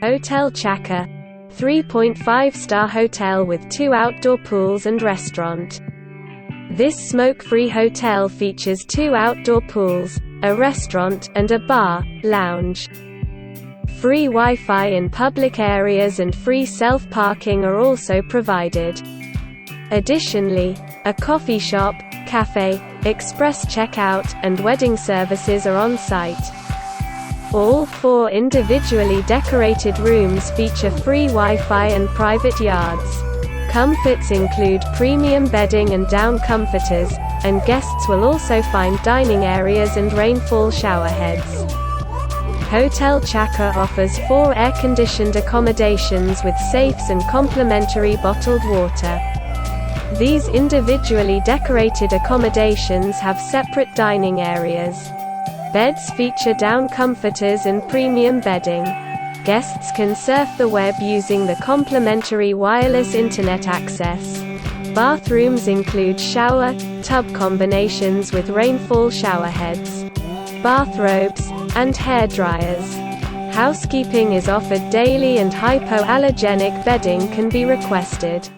Hotel Chaca, 3.5-star hotel with 2 outdoor pools and restaurant. This smoke-free hotel features 2 outdoor pools, a restaurant, and a bar, lounge. Free Wi-Fi in public areas and free self-parking are also provided. Additionally, a coffee shop, cafe, express checkout, and wedding services are on site. All 4 individually decorated rooms feature free Wi-Fi and private yards. Comforts include premium bedding and down comforters, and guests will also find dining areas and rainfall shower heads. Hotel Chaca offers 4 air-conditioned accommodations with safes and complimentary bottled water. These individually decorated accommodations have separate dining areas. Beds feature down comforters and premium bedding. Guests can surf the web using the complimentary wireless internet access. Bathrooms include shower, tub combinations with rainfall shower heads, bathrobes, and hair dryers. Housekeeping is offered daily and hypoallergenic bedding can be requested.